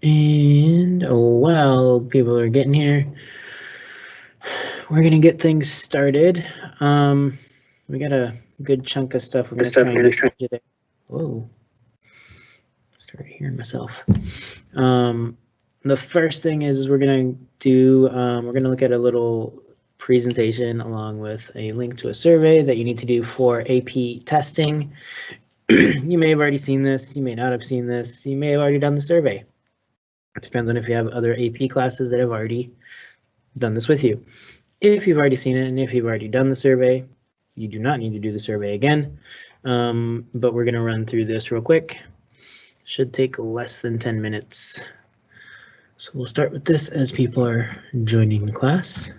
And while people are getting here, we're going to get things started. We got a good chunk of stuff we're going to try and get through today. Whoa. Started hearing myself. The first thing is we're going to do, we're going to look at a little presentation along with a link to a survey that you need to do for AP testing. You may have already seen this, you may not have seen this, you may have already done the survey. It depends on if you have other AP classes that have already done this with you. If you've already seen it and if you've already done the survey, you do not need to do the survey again, but we're going to run through this real quick. Should take less than 10 minutes. So we'll start with this as people are joining the class.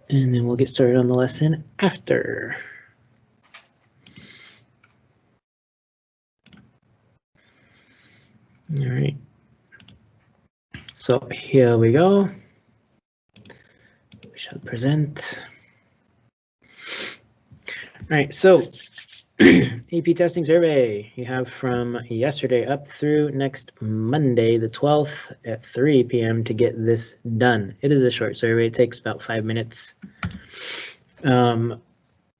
And then we'll get started on the lesson after. All right. So here we go. We shall present. All right, so AP testing survey you have from yesterday up through next Monday, the 12th at 3 p.m. to get this done. It is a short survey. It takes about 5 minutes. And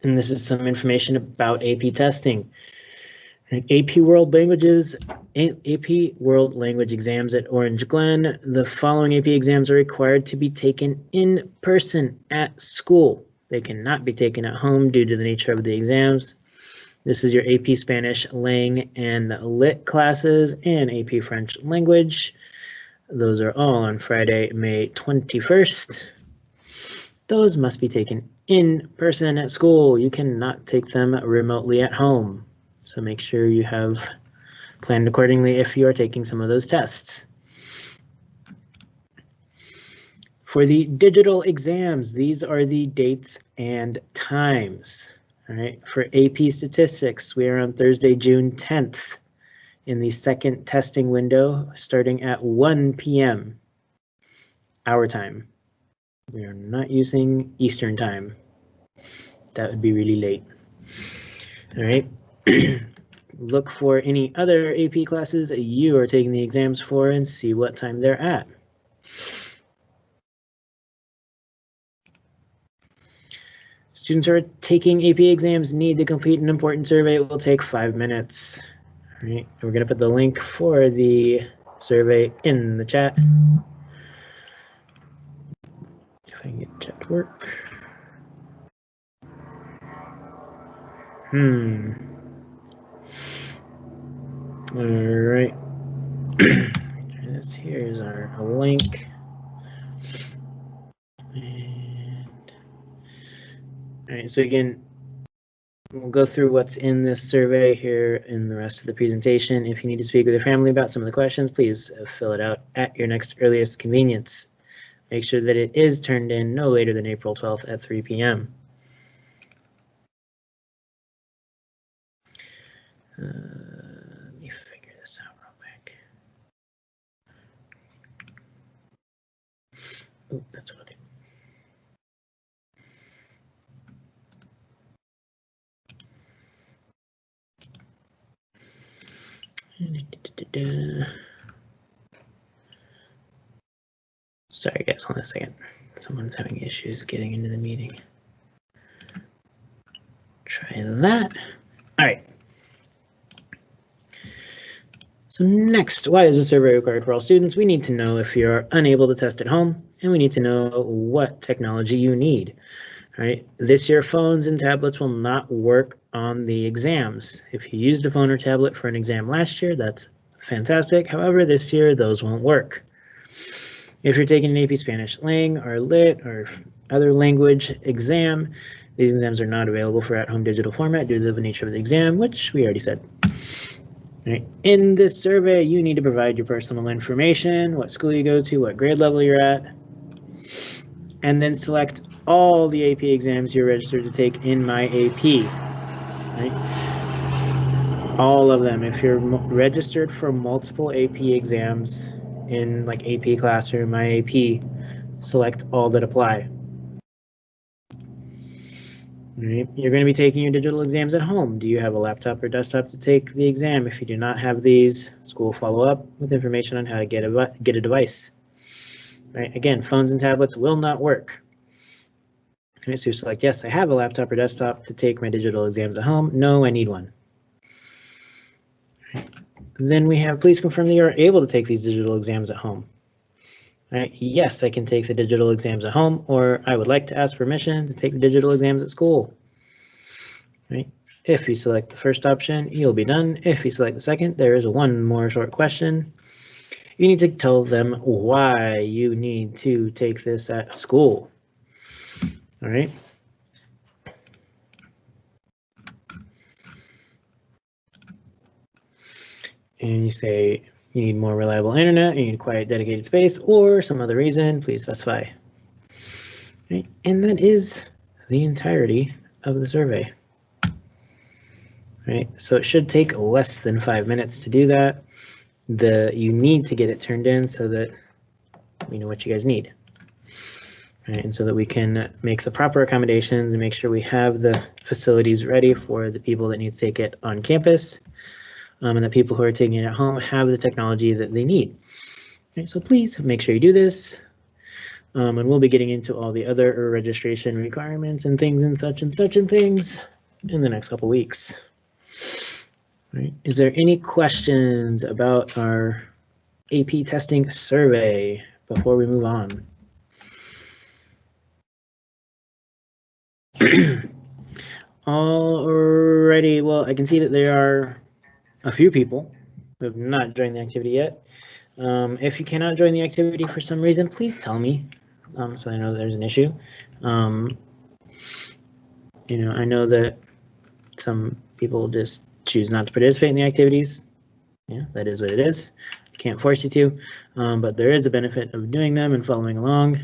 this is some information about AP testing. AP World Languages, AP World Language exams at Orange Glen. The following AP exams are required to be taken in person at school. They cannot be taken at home due to the nature of the exams. This is your AP Spanish, Lang, and Lit classes and AP French language. Those are all on Friday, May 21st. Those must be taken in person at school. You cannot take them remotely at home. So make sure you have planned accordingly if you are taking some of those tests. For the digital exams, these are the dates and times. All right, for AP Statistics, we are on Thursday, June 10th in the second testing window, starting at 1 p.m. our time. We are not using Eastern time. That would be really late. All right. Look for any other AP classes you are taking the exams for and see what time they're at. Students who are taking AP exams need to complete an important survey. It will take 5 minutes. All right, we're going to put the link for the survey in the chat. If I can get chat to work. All right. This here is our link. And all right, so again, we'll go through what's in this survey here in the rest of the presentation. If you need to speak with your family about some of the questions, please fill it out at your next earliest convenience. Make sure that it is turned in no later than April 12th at 3 p.m. Let me figure this out real quick. Oh, that's what I did. Sorry guys, hold on a second. Someone's having issues getting into the meeting. Try that. All right. So next, why is the survey required for all students? We need to know if you're unable to test at home, and we need to know what technology you need. All right. This year, phones and tablets will not work on the exams. If you used a phone or tablet for an exam last year, that's fantastic. However, this year, those won't work. If you're taking an AP Spanish, Lang, or Lit, or other language exam, these exams are not available for at-home digital format due to the nature of the exam, which we already said. All right. In this survey, you need to provide your personal information, what school you go to, what grade level you're at, and then select all the AP exams you're registered to take in My AP. Right? All of them. If you're registered for multiple AP exams in like AP Classroom, My AP, select all that apply. Right. You're going to be taking your digital exams at home. Do you have a laptop or desktop to take the exam? If you do not have these, school will follow up with information on how to get a device. Right. Again, phones and tablets will not work. Right, so you select, yes, I have a laptop or desktop to take my digital exams at home. No, I need one. Right. Then we have, please confirm that you're able to take these digital exams at home. Right. Yes, I can take the digital exams at home, or I would like to ask permission to take the digital exams at school. Right. If you select the first option, you'll be done. If you select the second, there is one more short question. You need to tell them why you need to take this at school. All right. And you say you need more reliable internet, you need quiet, dedicated space, or some other reason, please specify. Right. And that is the entirety of the survey. Right. So it should take less than 5 minutes to do that. You need to get it turned in so that we know what you guys need. Right. And so that we can make the proper accommodations and make sure we have the facilities ready for the people that need to take it on campus. And the people who are taking it at home have the technology that they need. Okay, so please make sure you do this. And we'll be getting into all the other registration requirements and things and such and things in the next couple weeks. All right. Is there any questions about our AP testing survey before we move on? Alrighty, well, I can see that there are a few people who have not joined the activity yet. If you cannot join the activity for some reason, please tell me, so I know there's an issue. I know that some people just choose not to participate in the activities. Yeah, that is what it is. Can't force you to, but there is a benefit of doing them and following along,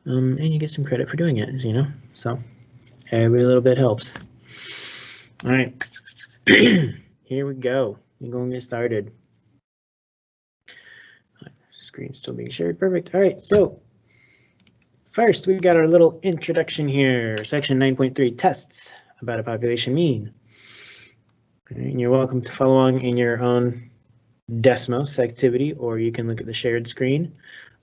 and you get some credit for doing it, so every little bit helps. All right, here we go. We're going to get started. Screen's still being shared. Perfect. All right, so first we got our little introduction here. Section 9.3, tests about a population mean. And you're welcome to follow along in your own Desmos activity, or you can look at the shared screen.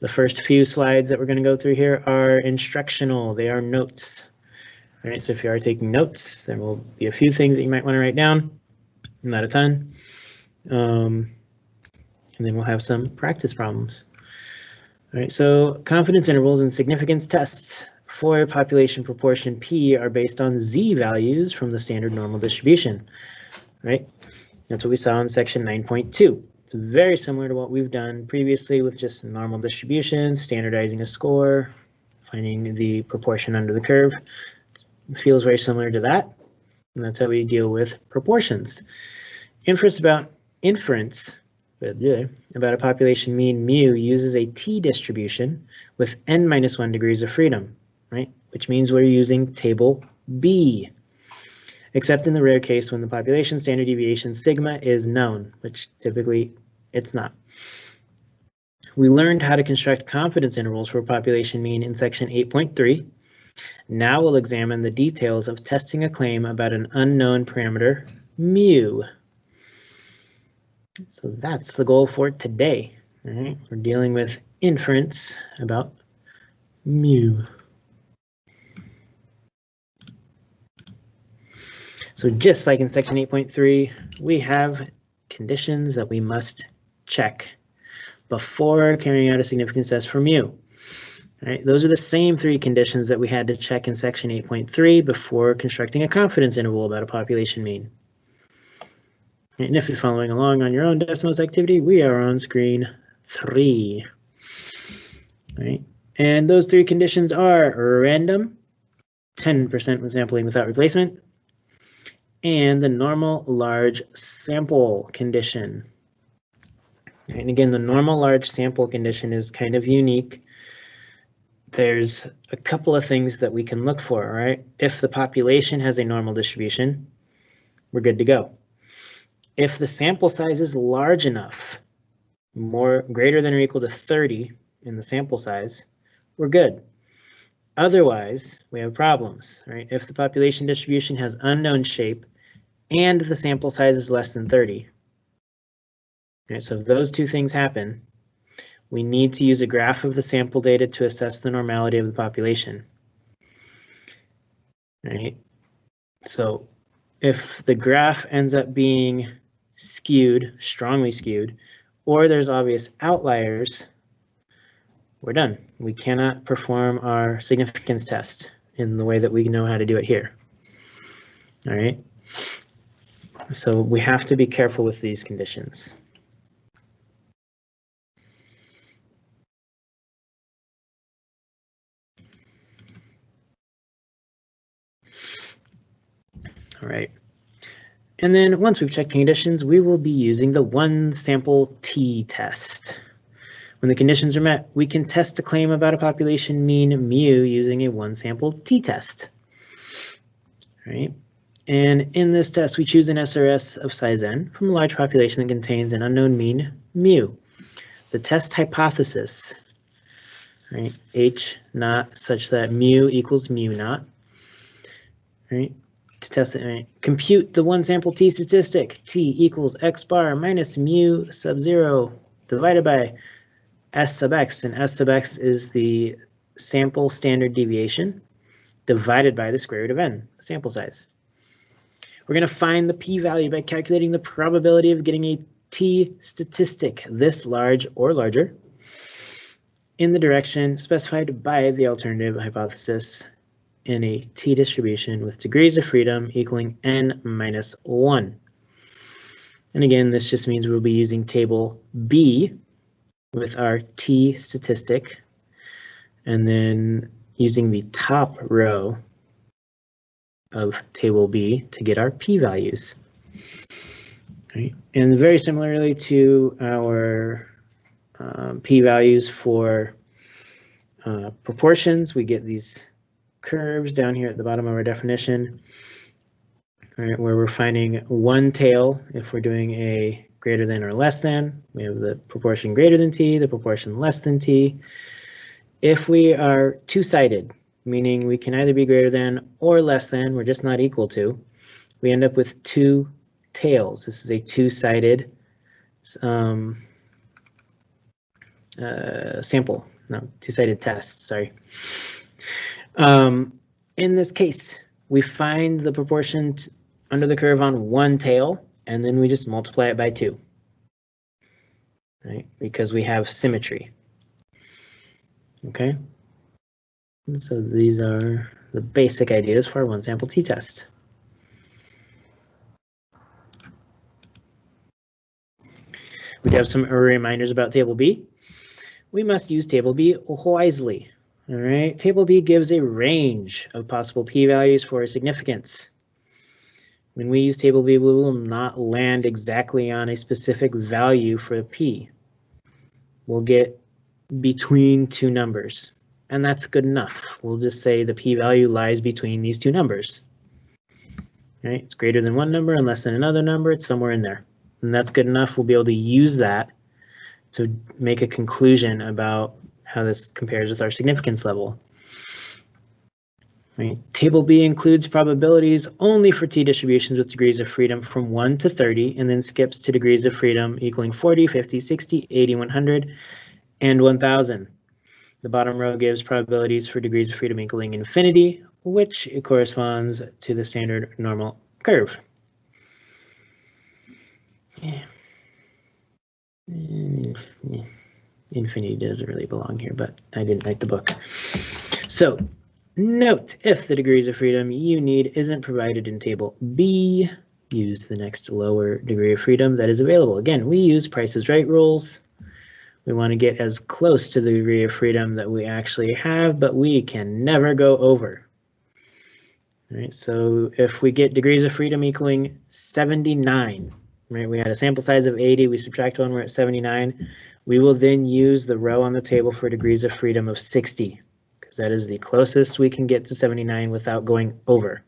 The first few slides that we're going to go through here are instructional. They are notes. All right, so if you are taking notes, there will be a few things that you might want to write down, not a ton. And then we'll have some practice problems. All right, so confidence intervals and significance tests for population proportion P are based on Z values from the standard normal distribution. Right, that's what we saw in section 9.2. It's very similar to what we've done previously with just normal distribution, standardizing a score, finding the proportion under the curve. It feels very similar to that, and that's how we deal with proportions. Inference about a population mean mu uses a t distribution with n-1 degrees of freedom, right? Which means we're using table B, except in the rare case when the population standard deviation sigma is known, which typically it's not. We learned how to construct confidence intervals for population mean in section 8.3. Now we'll examine the details of testing a claim about an unknown parameter mu. So that's the goal for today. All right, we're dealing with inference about mu. So just like in section 8.3, we have conditions that we must check before carrying out a significance test for mu. All right, those are the same 3 conditions that we had to check in section 8.3 before constructing a confidence interval about a population mean. And if you're following along on your own Desmos activity, we are on screen 3. All right, and those 3 conditions are random, 10% when sampling without replacement, and the normal large sample condition. And again, the normal large sample condition is kind of unique. There's a couple of things that we can look for, right? If the population has a normal distribution, we're good to go. If the sample size is large enough, greater than or equal to 30 in the sample size, we're good. Otherwise, we have problems, right? If the population distribution has unknown shape and the sample size is less than 30. Right, so if those two things happen, we need to use a graph of the sample data to assess the normality of the population. Right? So if the graph ends up being skewed, strongly skewed, or there's obvious outliers, we're done. We cannot perform our significance test in the way that we know how to do it here. All right. So we have to be careful with these conditions. All right. And then once we've checked conditions, we will be using the one sample t-test. When the conditions are met, we can test a claim about a population mean mu using a one sample t-test. Right? And in this test, we choose an SRS of size n from a large population that contains an unknown mean mu. The test hypothesis, right, H naught such that mu equals mu naught, right? To test it, right? Compute the one sample t statistic, t equals x bar minus mu sub 0 divided by s sub x, and s sub x is the sample standard deviation divided by the square root of n, the sample size. We're going to find the p-value by calculating the probability of getting a t statistic this large or larger in the direction specified by the alternative hypothesis in a t distribution with degrees of freedom equaling n minus 1. And again, this just means we'll be using table B with our t statistic, and then using the top row of table B to get our p-values. Right. And very similarly to our p-values for proportions, we get these curves down here at the bottom of our definition, right, where we're finding one tail if we're doing a greater than or less than. We have the proportion greater than t, the proportion less than t. If we are two-sided, meaning we can either be greater than or less than, we're just not equal to, we end up with two tails. This is a two-sided sample, no, two-sided test, sorry. In this case, we find the proportion under the curve on one tail, and then we just multiply it by 2, right? Because we have symmetry. Okay. And so these are the basic ideas for our one sample t-test. We have some reminders about table B. We must use table B wisely. All right, table B gives a range of possible p-values for significance. When we use table B, we will not land exactly on a specific value for p. We'll get between two numbers, and that's good enough. We'll just say the p-value lies between these two numbers. Right, it's greater than one number and less than another number, it's somewhere in there. And that's good enough. We'll be able to use that to make a conclusion about how this compares with our significance level. Right. Table B includes probabilities only for t distributions with degrees of freedom from 1 to 30, and then skips to degrees of freedom equaling 40, 50, 60, 80, 100, and 1000. The bottom row gives probabilities for degrees of freedom equaling infinity, which corresponds to the standard normal curve. Yeah. Infinity doesn't really belong here, but I didn't write the book. So note, if the degrees of freedom you need isn't provided in table B, use the next lower degree of freedom that is available. Again, we use Price is Right rules. We want to get as close to the degree of freedom that we actually have, but we can never go over. All right, so if we get degrees of freedom equaling 79, right, we had a sample size of 80, we subtract 1, we're at 79. We will then use the row on the table for degrees of freedom of 60, because that is the closest we can get to 79 without going over.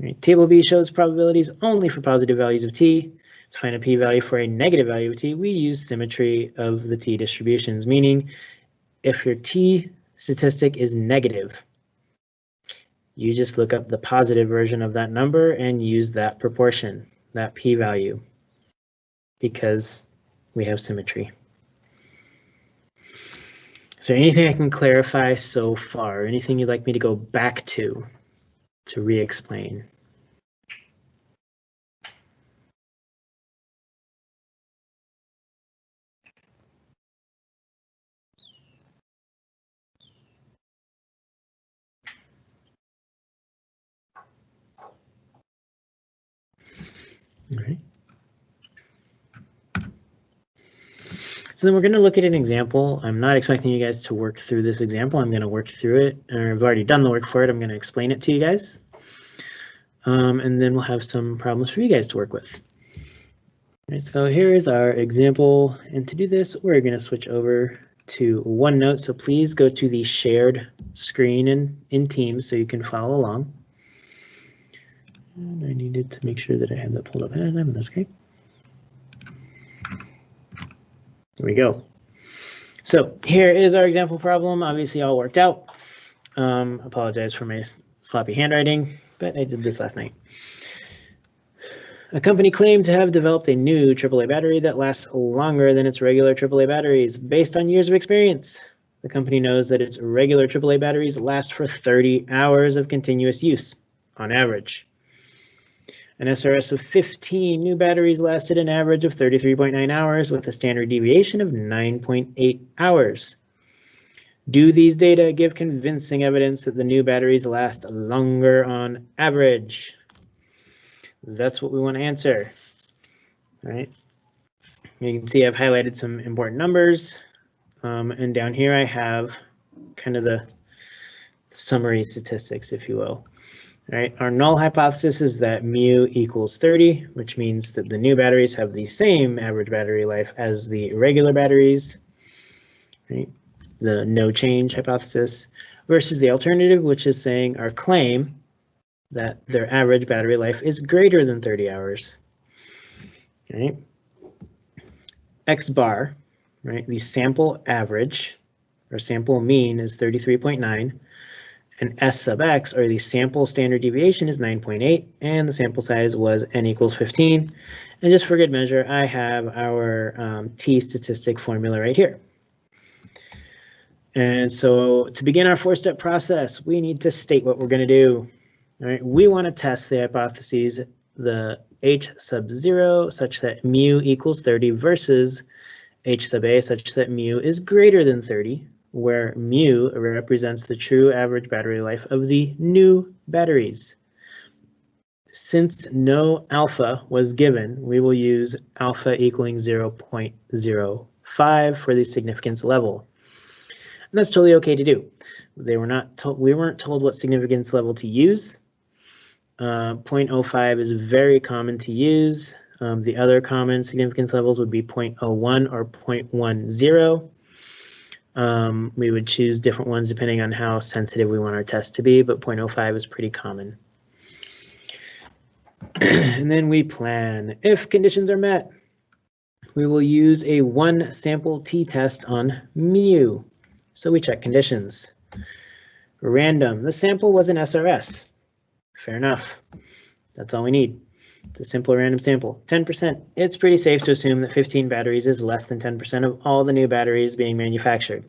Right, table B shows probabilities only for positive values of t. To find a p-value for a negative value of t, we use symmetry of the t distributions, meaning if your t statistic is negative, you just look up the positive version of that number and use that proportion, that p-value, because we have symmetry. Is there anything I can clarify so far? Anything you'd like me to go back to re-explain? All right. So then we're going to look at an example. I'm not expecting you guys to work through this example. I'm going to work through it, or I've already done the work for it. I'm going to explain it to you guys. And then we'll have some problems for you guys to work with. All right, so here is our example. And to do this, we're going to switch over to OneNote. So please go to the shared screen in Teams so you can follow along. And I needed to make sure that I have that pulled up ahead of time, and that's okay. There we go. So here is our example problem. Obviously all worked out. Apologize for my sloppy handwriting, but I did this last night. A company claimed to have developed a new AAA battery that lasts longer than its regular AAA batteries based on years of experience. The company knows that its regular AAA batteries last for 30 hours of continuous use on average. An SRS of 15 new batteries lasted an average of 33.9 hours with a standard deviation of 9.8 hours. Do these data give convincing evidence that the new batteries last longer on average? That's what we want to answer. All right. You can see I've highlighted some important numbers. And down here I have kind of the summary statistics, if you will. All right, our null hypothesis is that mu equals 30, which means that the new batteries have the same average battery life as the regular batteries, right? The no change hypothesis versus the alternative, which is saying our claim that their average battery life is greater than 30 hours. Okay. X bar, right? The sample average or sample mean is 33.9. And S sub x, or the sample standard deviation, is 9.8, and the sample size was n equals 15. And just for good measure, I have our t statistic formula right here. And so to begin our four-step process, we need to state what we're going to do. All right, we want to test the hypotheses, the h sub 0 such that mu equals 30 versus h sub a such that mu is greater than 30. Where mu represents the true average battery life of the new batteries. Since no alpha was given, we will use alpha equaling 0.05 for the significance level. And that's totally okay to do. We weren't told what significance level to use. 0.05 is very common to use. The other common significance levels would be 0.01 or 0.10. We would choose different ones depending on how sensitive we want our test to be, but 0.05 is pretty common. And then we plan. If conditions are met, we will use a one sample t-test on mu. So we check conditions. Random. The sample was an SRS. Fair enough. That's all we need. It's a simple random sample. 10%. It's pretty safe to assume that 15 batteries is less than 10% of all the new batteries being manufactured.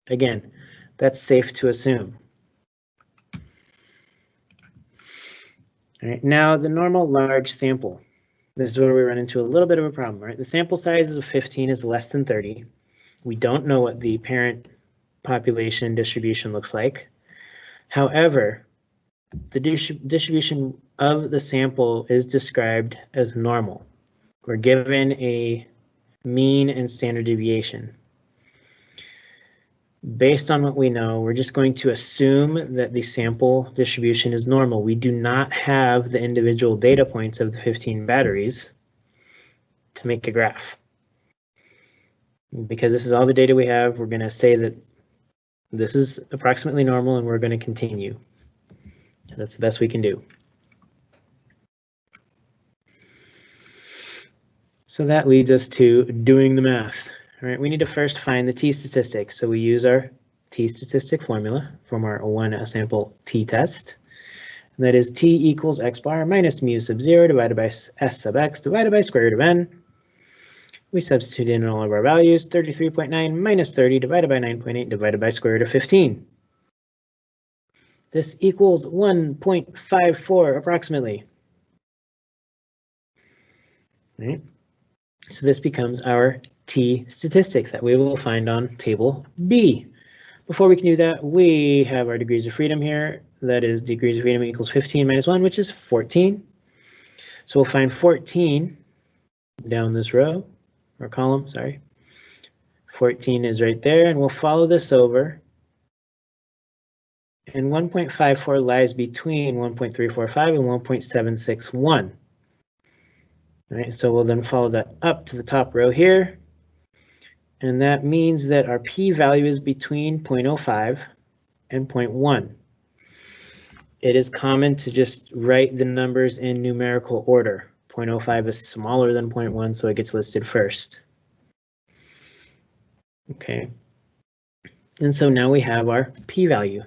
Again, that's safe to assume. All right, now the normal large sample. This is where we run into a little bit of a problem, right? The sample size of 15 is less than 30. We don't know what the parent population distribution looks like. However, the distribution of the sample is described as normal. We're given a mean and standard deviation. Based on what we know, we're just going to assume that the sample distribution is normal. We do not have the individual data points of the 15 batteries to make a graph. Because this is all the data we have, we're going to say that this is approximately normal and we're going to continue. That's the best we can do. So that leads us to doing the math. All right, we need to first find the t-statistic. So we use our t-statistic formula from our one sample t-test. That is t equals x bar minus mu sub 0 divided by s sub x divided by square root of n. We substitute in all of our values, 33.9 minus 30 divided by 9.8 divided by square root of 15. This equals 1.54 approximately. Right? So this becomes our t-statistic that we will find on table B. Before we can do that, we have our degrees of freedom here. That is degrees of freedom equals 15 minus 1, which is 14. So we'll find 14 down this row, or column, sorry. 14 is right there, and we'll follow this over. And 1.54 lies between 1.345 and 1.761. All right, so we'll then follow that up to the top row here. And that means that our p-value is between 0.05 and 0.1. It is common to just write the numbers in numerical order. 0.05 is smaller than 0.1, so it gets listed first. Okay. And so now we have our p-value.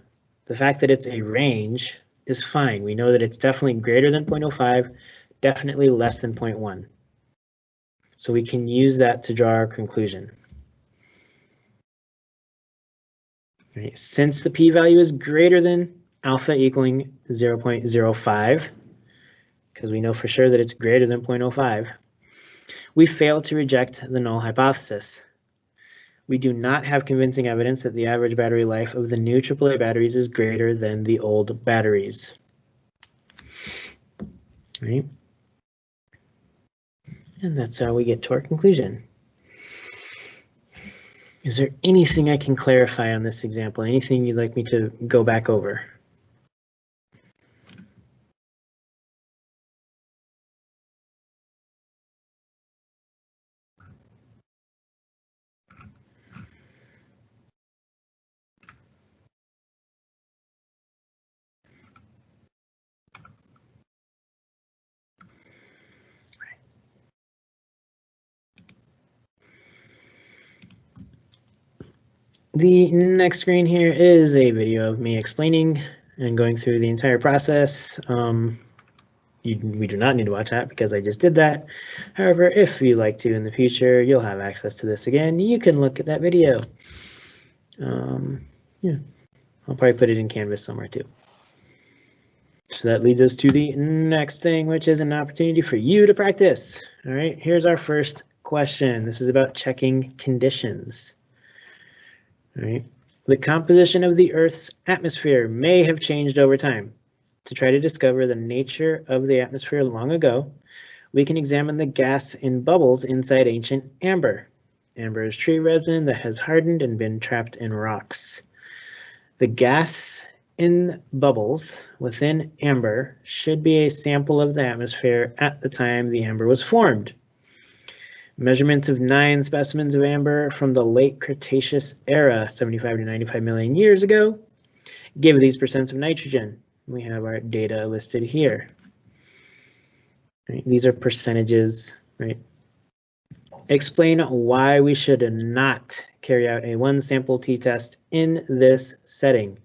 The fact that it's a range is fine. We know that it's definitely greater than 0.05, definitely less than 0.1. So we can use that to draw our conclusion. Right. Since the p-value is greater than alpha equaling 0.05, because we know for sure that it's greater than 0.05, we fail to reject the null hypothesis. We do not have convincing evidence that the average battery life of the new AAA batteries is greater than the old batteries. Right? And that's how we get to our conclusion. Is there anything I can clarify on this example? Anything you'd like me to go back over? The next screen here is a video of me explaining and going through the entire process. We do not need to watch that because I just did that. However, if you'd like to in the future, you'll have access to this again. You can look at that video. Yeah, I'll probably put it in Canvas somewhere too. So that leads us to the next thing, which is an opportunity for you to practice. All right, here's our first question. This is about checking conditions. All right. The composition of the Earth's atmosphere may have changed over time. To try to discover the nature of the atmosphere long ago, we can examine the gas in bubbles inside ancient amber. Amber is tree resin that has hardened and been trapped in rocks. The gas in bubbles within amber should be a sample of the atmosphere at the time the amber was formed. Measurements of 9 specimens of amber from the late Cretaceous era, 75 to 95 million years ago, give these percents of nitrogen. We have our data listed here. Right, these are percentages, right? Explain why we should not carry out a one sample t-test in this setting.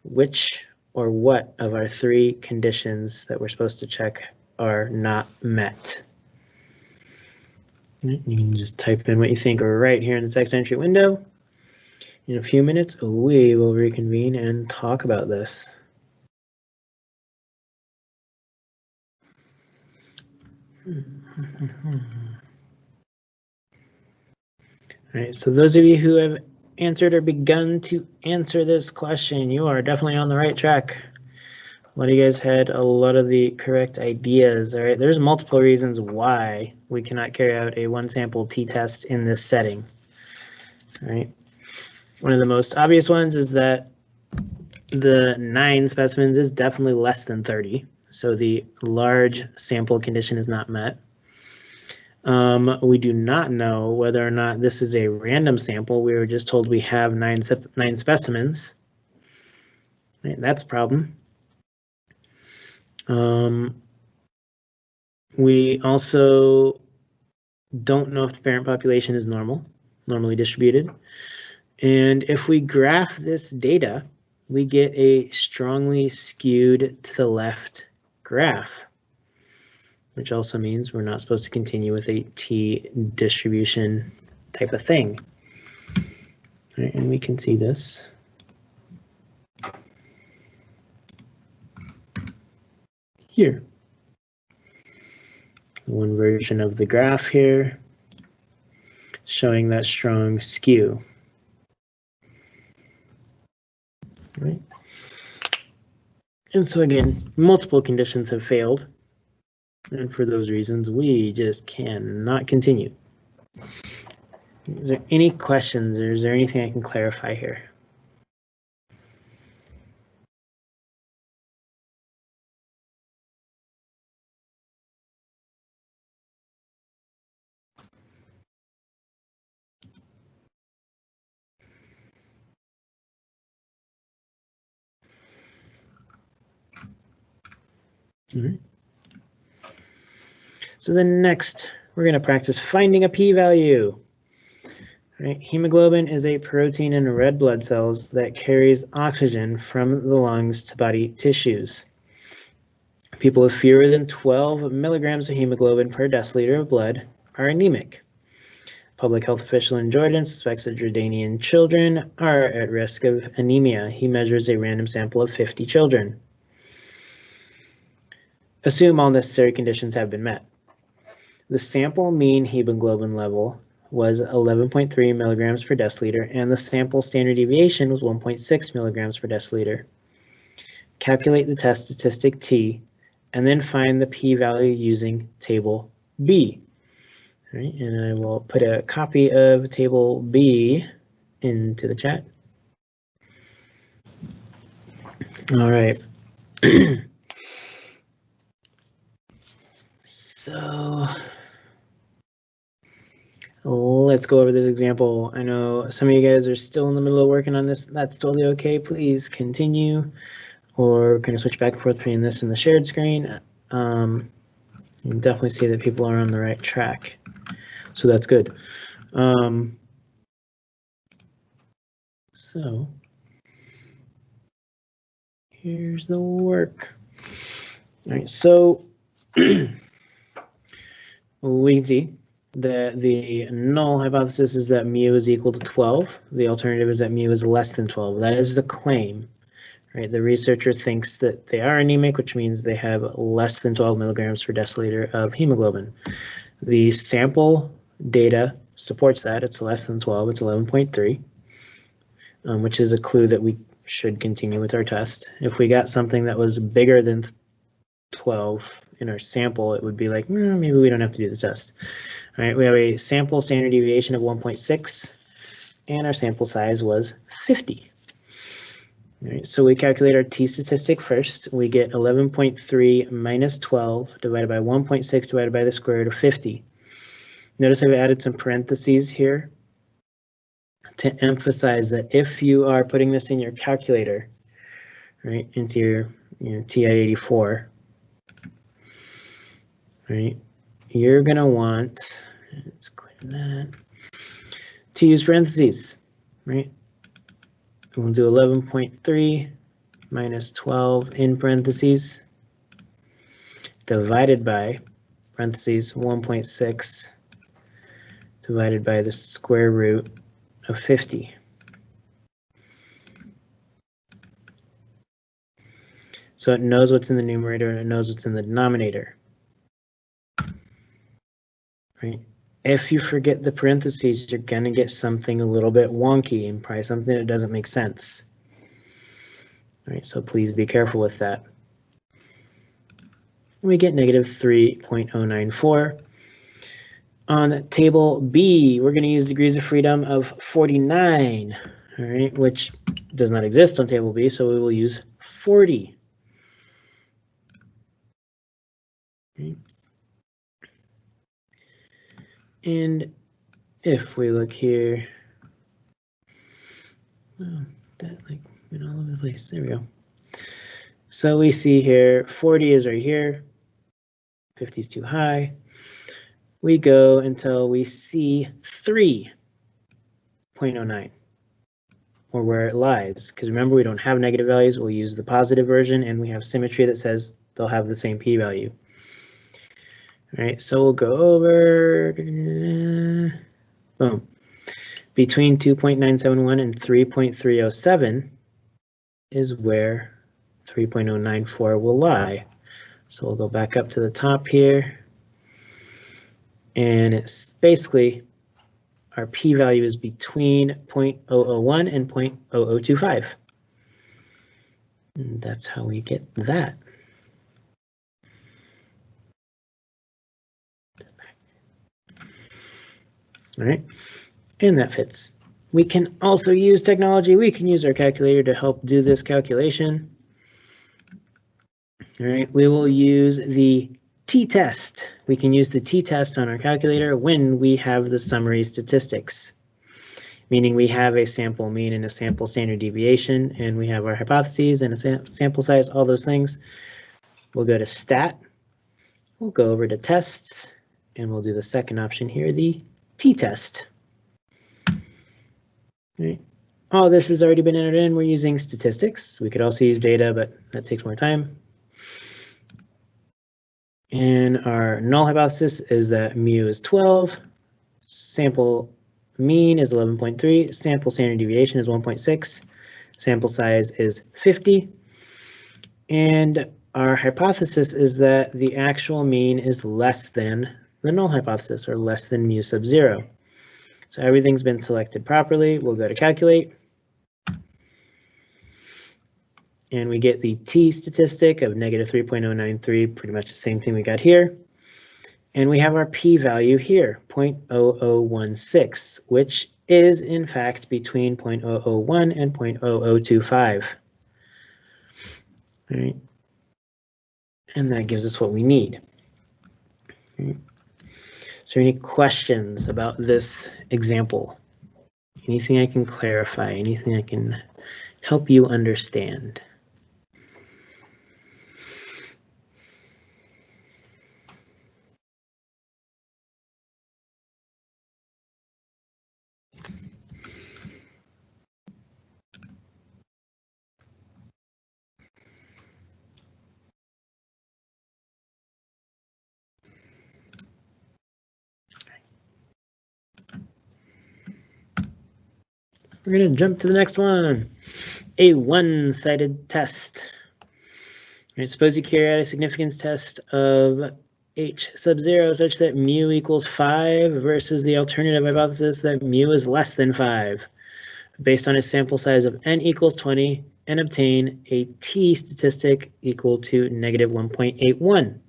Which or what of our 3 conditions that we're supposed to check are not met? You can just type in what you think right here in the text entry window. In a few minutes, we will reconvene and talk about this. All right, so those of you who have answered or begun to answer this question, you are definitely on the right track. A lot of you guys had a lot of the correct ideas. All right, there's multiple reasons why we cannot carry out a one sample t-test in this setting. All right, one of the most obvious ones is that the 9 specimens is definitely less than 30, so the large sample condition is not met. We do not know whether or not this is a random sample. We were just told we have 9 specimens. Right, that's a problem. We also don't know if the parent population is normally distributed. And if we graph this data, we get a strongly skewed to the left graph, which also means we're not supposed to continue with a t distribution type of thing. All right, and we can see this. Here. One version of the graph here showing that strong skew. Right. And so again, multiple conditions have failed. And for those reasons, we just cannot continue. Is there any questions or is there anything I can clarify here? All right. So then next, we're going to practice finding a p-value. Right? Hemoglobin is a protein in red blood cells that carries oxygen from the lungs to body tissues. People with fewer than 12 milligrams of hemoglobin per deciliter of blood are anemic. Public health official in Jordan suspects that Jordanian children are at risk of anemia. He measures a random sample of 50 children. Assume all necessary conditions have been met. The sample mean hemoglobin level was 11.3 milligrams per deciliter, and the sample standard deviation was 1.6 milligrams per deciliter. Calculate the test statistic T, and then find the p-value using table B. All right, and I will put a copy of table B into the chat. All right. So let's go over this example. I know some of you guys are still in the middle of working on this. That's totally okay. Please continue, or kind of switch back and forth between this and the shared screen. You can definitely see that people are on the right track, so that's good. So here's the work. All right, so we can see that the null hypothesis is that mu is equal to 12. The alternative is that mu is less than 12. That is the claim. Right, the researcher thinks that they are anemic, which means they have less than 12 milligrams per deciliter of hemoglobin. The sample data supports that. It's less than 12. It's 11.3, which is a clue that we should continue with our test. If we got something that was bigger than 12 in our sample, it would be like, maybe we don't have to do the test. All right, we have a sample standard deviation of 1.6, and our sample size was 50. All right, so we calculate our t statistic first. We get 11.3 minus 12 divided by 1.6 divided by the square root of 50. Notice I've added some parentheses here to emphasize that if you are putting this in your calculator, right, into your TI-84, right, you're gonna want, let's clear that, to use parentheses, right? We'll do 11.3 minus 12 in parentheses divided by parentheses 1.6 divided by the square root of 50. So it knows what's in the numerator and it knows what's in the denominator. Right? If you forget the parentheses, you're going to get something a little bit wonky and probably something that doesn't make sense. All right, so please be careful with that. We get negative 3.094. On table B, we're going to use degrees of freedom of 49, all right, which does not exist on table B, so we will use 40. Okay. And if we look here, oh, that like went all over the place. There we go. So we see here 40 is right here, 50 is too high. we go until we see 3.09, or where it lies. Because remember, we don't have negative values. We'll use the positive version, and we have symmetry that says they'll have the same p-value. All right, so we'll go over, boom. Between 2.971 and 3.307 is where 3.094 will lie. So we'll go back up to the top here, and it's basically our p-value is between 0.001 and 0.0025. And that's how we get that. All right, and that fits. We can also use technology. We can use our calculator to help do this calculation. All right, we will use the t-test. We can use the t-test on our calculator when we have the summary statistics, meaning we have a sample mean and a sample standard deviation, and we have our hypotheses and a sample size, all those things. We'll go to stat, we'll go over to tests, and we'll do the second option here, the t-test. Right. All this has already been entered in. We're using statistics. We could also use data, but that takes more time. And our null hypothesis is that mu is 12, sample mean is 11.3, sample standard deviation is 1.6, sample size is 50, and our hypothesis is that the actual mean is less than the null hypothesis, or less than mu sub 0. So everything's been selected properly. We'll go to calculate. And we get the t statistic of negative 3.093, pretty much the same thing we got here. And we have our p-value here, 0.0016, which is in fact between 0.001 and 0.0025. All right. And that gives us what we need. All right. So any questions about this example? Anything I can clarify? Anything I can help you understand? We're going to jump to the next one, a one-sided test. Right, suppose you carry out a significance test of h sub 0 such that mu equals 5 versus the alternative hypothesis that mu is less than 5, based on a sample size of n equals 20, and obtain a t statistic equal to negative 1.81.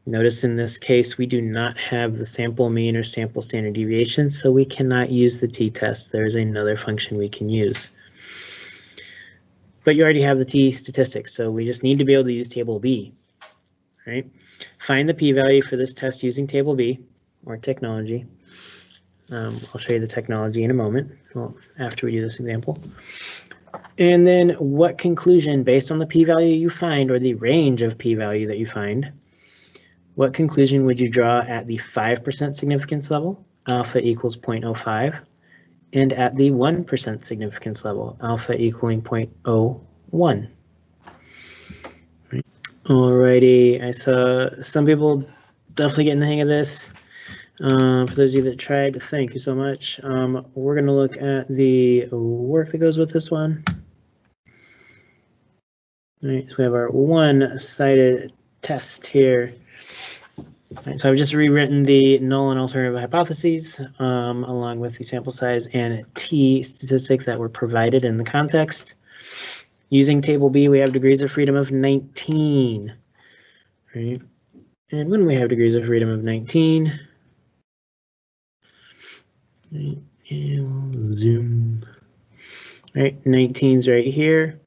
Notice in this case, we do not have the sample mean or sample standard deviation, so we cannot use the t-test. There is another function we can use. But you already have the t statistics, so we just need to be able to use table B. Right? Find the p-value for this test using table B, or technology. I'll show you the technology in a moment, well, after we do this example. And then what conclusion, based on the p-value you find, or the range of p-value that you find, what conclusion would you draw at the 5% significance level, alpha equals 0.05, and at the 1% significance level, alpha equaling 0.01? Alrighty, I saw some people definitely getting the hang of this. For those of you that tried, thank you so much. We're going to look at the work that goes with this one. All right, so we have our one-sided test here. Right, so I've just rewritten the null and alternative hypotheses along with the sample size and t statistic that were provided in the context. Using table B, we have degrees of freedom of 19. Right? And when we have degrees of freedom of 19, right, and we'll zoom. Right, 19's right here.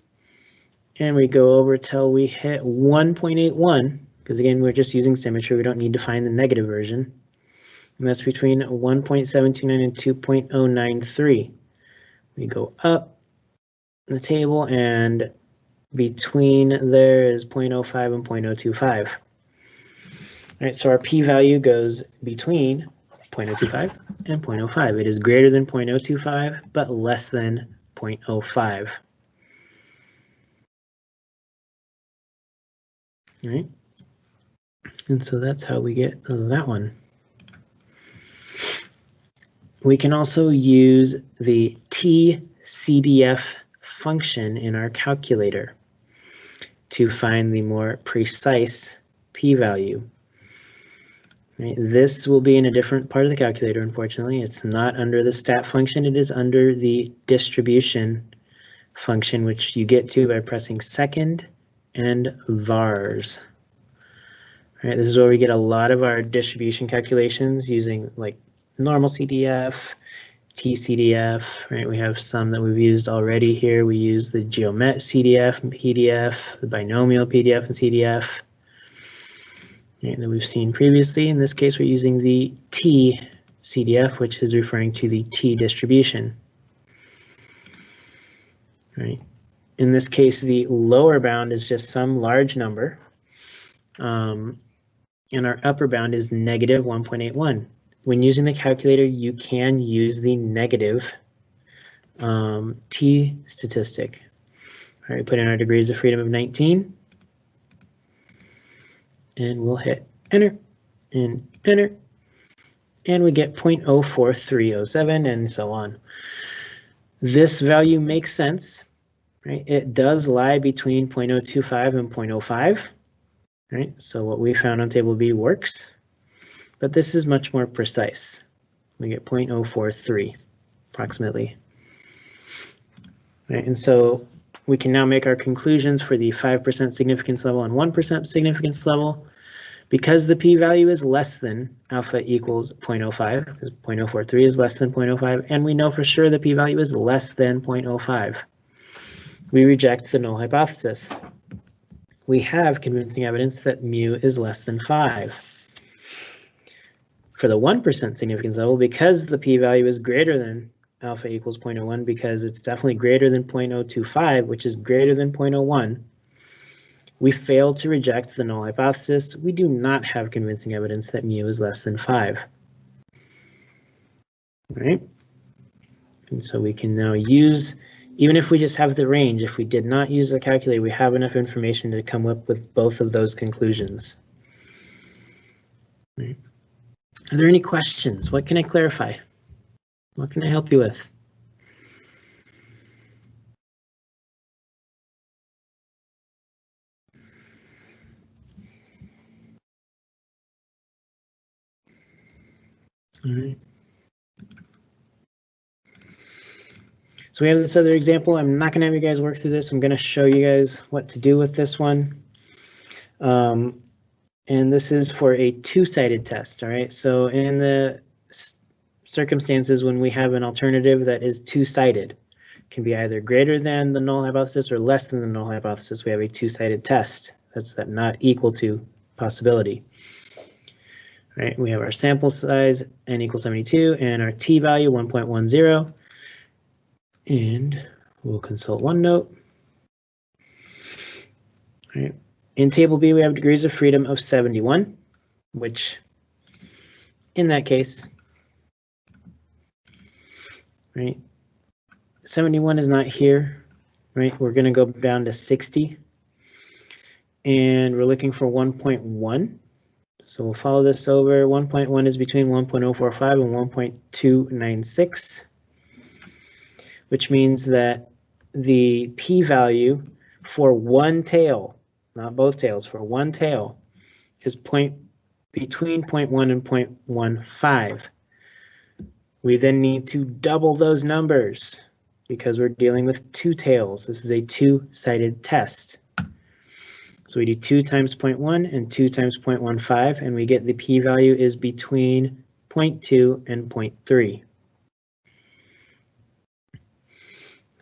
And we go over till we hit 1.81. Because again, we're just using symmetry. We don't need to find the negative version. And that's between 1.729 and 2.093. We go up the table, and between there is 0.05 and 0.025. All right, so our p-value goes between 0.025 and 0.05. It is greater than 0.025, but less than 0.05. All right, and so that's how we get that one. We can also use the TCDF function in our calculator to find the more precise p-value. Right, this will be in a different part of the calculator, unfortunately. It's not under the stat function, it is under the distribution function, which you get to by pressing second and vars. Right, this is where we get a lot of our distribution calculations using like normal CDF, TCDF, right? We have some that we've used already here. We use the geomet CDF and PDF, the binomial PDF and CDF. Right, that we've seen previously. In this case, we're using the T CDF, which is referring to the T distribution. Right. In this case, the lower bound is just some large number, and our upper bound is negative 1.81. When using the calculator, you can use the negative T statistic. All right, put in our degrees of freedom of 19. And we'll hit enter and enter, and we get 0.04307 and so on. This value makes sense, right? It does lie between 0.025 and 0.05, right? So what we found on table B works, but this is much more precise. We get 0.043 approximately, right? And so we can now make our conclusions for the 5% significance level and 1% significance level. Because the p-value is less than alpha equals 0.05, because 0.043 is less than 0.05, and we know for sure the p-value is less than 0.05, we reject the null hypothesis. We have convincing evidence that mu is less than 5. For the 1% significance level, because the p-value is greater than alpha equals 0.01, because it's definitely greater than 0.025, which is greater than 0.01, we fail to reject the null hypothesis. We do not have convincing evidence that mu is less than 5. All right? And so we can now use, even if we just have the range, if we did not use the calculator, we have enough information to come up with both of those conclusions. All right. Are there any questions? What can I clarify? What can I help you with? All right. So we have this other example. I'm not going to have you guys work through this. I'm going to show you guys what to do with this one. And this is for a two-sided test. All right. So in the circumstances when we have an alternative that is two-sided, can be either greater than the null hypothesis or less than the null hypothesis, we have a two-sided test. That's that not equal to possibility. Right, we have our sample size n equals 72 and our t value 1.10, and we'll consult OneNote. Right. In table B, we have degrees of freedom of 71, which in that case, right, 71 is not here, right? We're going to go down to 60, and we're looking for 1.1. So we'll follow this over. 1.1 is between 1.045 and 1.296, which means that the p-value for one tail, not both tails, for one tail, is between 0.1 and 0.15. We then need to double those numbers because we're dealing with two tails. This is a two-sided test. So we do 2 times 0.1 and 2 times 0.15, and we get the p-value is between 0.2 and 0.3.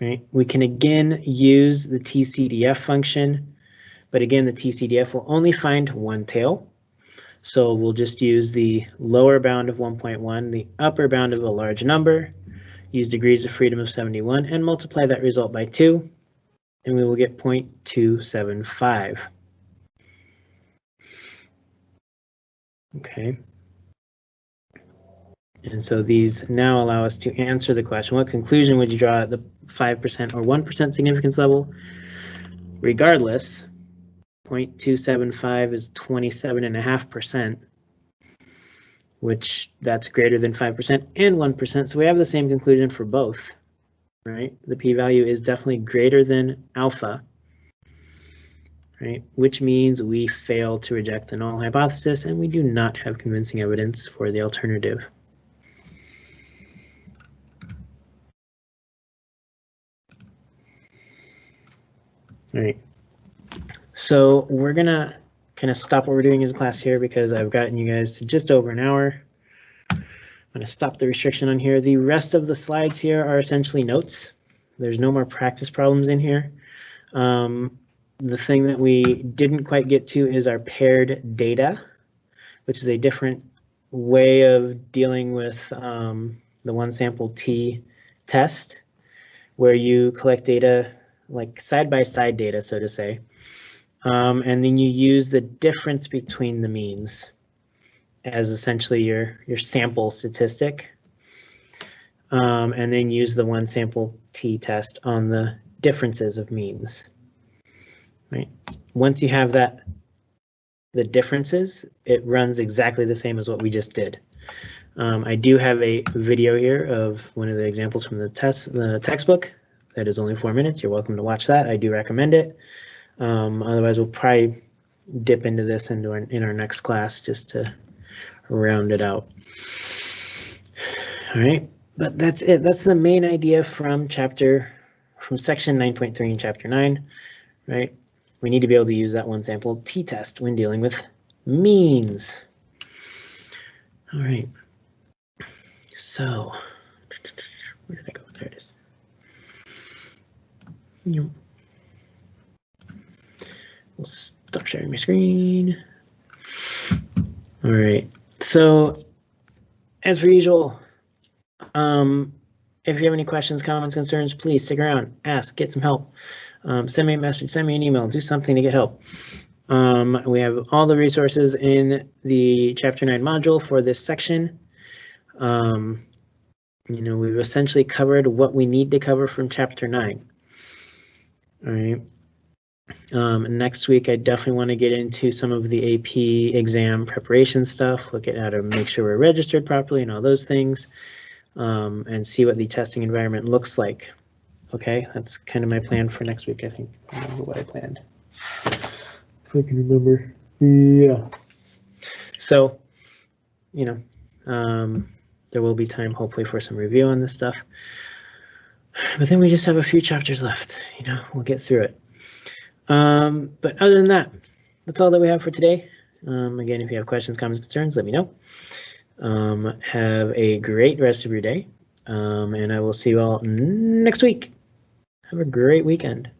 Right. We can again use the TCDF function, but again, the TCDF will only find one tail. So we'll just use the lower bound of 1.1, the upper bound of a large number, use degrees of freedom of 71, and multiply that result by 2, and we will get 0.275. Okay. And so these now allow us to answer the question, what conclusion would you draw at the 5% or 1% significance level? Regardless, 0.275 is 27.5%, which that's greater than 5% and 1%. So we have the same conclusion for both, right? The p-value is definitely greater than alpha, right? Which means we fail to reject the null hypothesis and we do not have convincing evidence for the alternative. All right, so we're gonna kind of stop what we're doing as a class here because I've gotten you guys to just over an hour. I'm gonna stop the restriction on here. The rest of the slides here are essentially notes. There's no more practice problems in here. The thing that we didn't quite get to is our paired data, which is a different way of dealing with the one sample T test, where you collect data like side-by-side data, so to say, and then you use the difference between the means as essentially your sample statistic, and then use the one sample T test on the differences of means. Right. Once you have that, the differences, it runs exactly the same as what we just did. I do have a video here of one of the examples from the textbook. That is only 4 minutes. You're welcome to watch that. I do recommend it. Otherwise, we'll probably dip into this in our next class just to round it out. All right, but that's it. That's the main idea from section 9.3 in chapter 9, right? We need to be able to use that one sample t-test when dealing with means. All right, so where did I go? There it is. We'll stop sharing my screen. All right, so as per usual, if you have any questions, comments, concerns, please stick around, ask, get some help. Send me a message, send me an email, do something to get help. We have all the resources in the chapter 9 module for this section. We've essentially covered what we need to cover from chapter 9. All right. Next week, I definitely want to get into some of the AP exam preparation stuff, look at how to make sure we're registered properly and all those things, and see what the testing environment looks like. Okay, that's kind of my plan for next week, I think. I don't know what I planned. If I can remember. Yeah. So, there will be time hopefully for some review on this stuff. But then we just have a few chapters left, we'll get through it. But other than that, that's all that we have for today. Again, if you have questions, comments, concerns, let me know. Have a great rest of your day, and I will see you all next week. Have a great weekend.